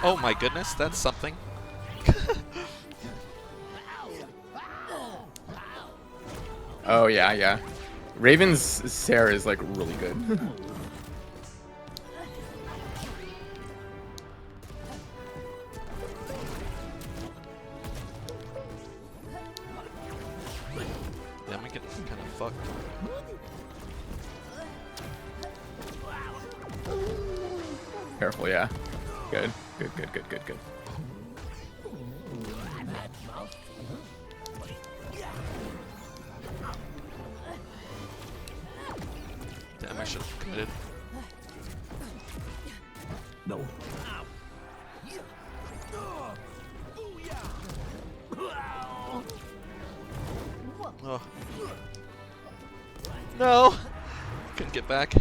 Oh my goodness, that's something. Oh yeah, yeah. Raven's Sarah is like really good. Yeah, I'm getting kind of fucked. Careful, yeah. Good, good, good, good, good, good. Damn, I should have committed. No. Oh. No! Couldn't get back.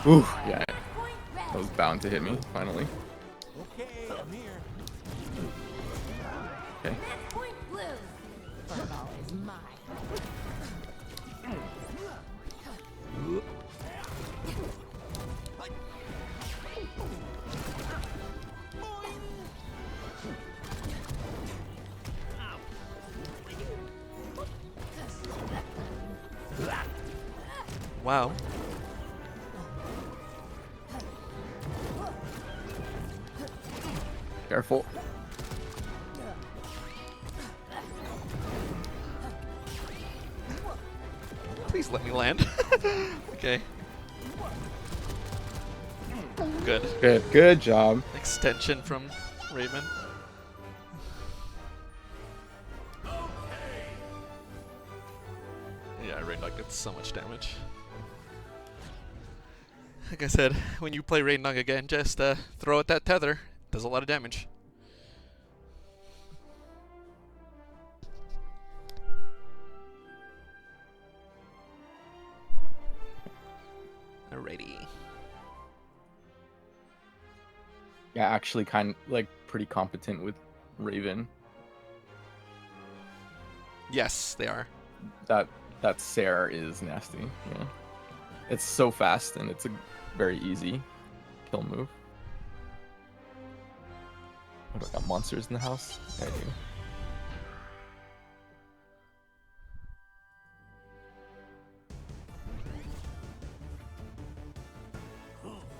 Ooh, yeah. That was bound to hit me, finally. Okay, I'm here. Okay. Point blue. Furball is mine. Wow. Careful. Please let me land. Okay. Good. Good, good job. Extension from Raven. Yeah, Raindog did so much damage. Like I said, when you play Raindog again, just throw at that tether. Does a lot of damage. Alrighty. Yeah, actually kind of like pretty competent with Raven. Yes, they are. That Sarah is nasty. Yeah. It's so fast and it's a very easy kill move. What, I got monsters in the house? I do.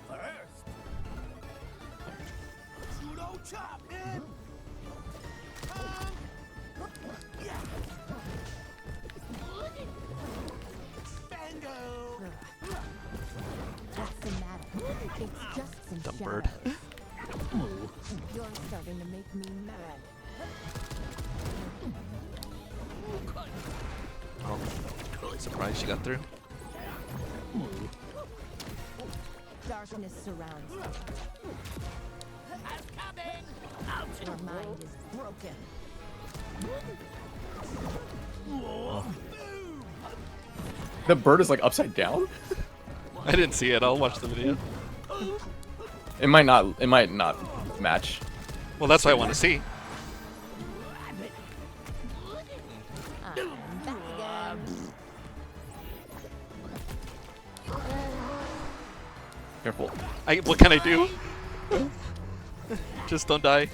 First. Judo chop him. Bango. What's the matter? It's just some Dumb shadows. bird. You're starting to make me mad. Oh, surprised she got through. Darkness surrounds you. Your mind is broken. The bird is like upside down? I didn't see it. I'll watch the video. It might not match. Well, that's what I want to see. I'm back again. Careful. What can I do? Just don't die.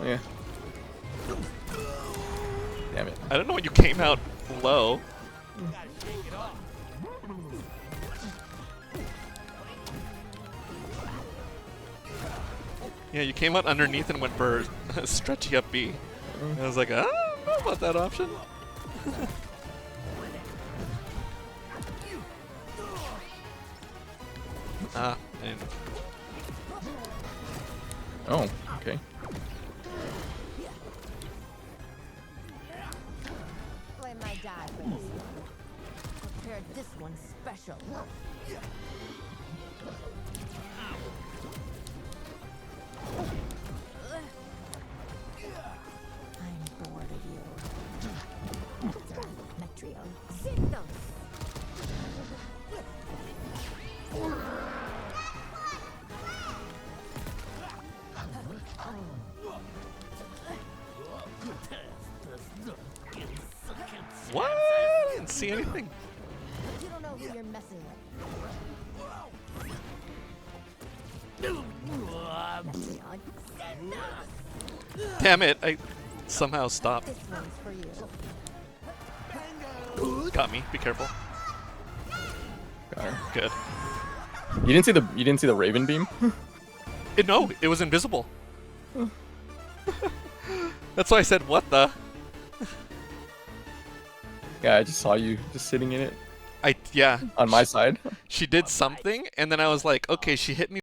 Yeah. Damn it. I don't know when you came out low. Yeah, you came out underneath and went for stretchy up B. And I was like, I don't know about that option. And Oh, okay. Play my die for this one. Prepared this one special. I'm bored of you. Metrio. Signals. see anything. You don't know who you're messing with. Damn it! I somehow stopped. This one's for you. Got me. Be careful. Got her. Good. You didn't see the Raven beam? No, it was invisible. That's why I said, what the? Yeah, I just saw you just sitting in it Yeah. on my side. She did something, and then I was like, okay, she hit me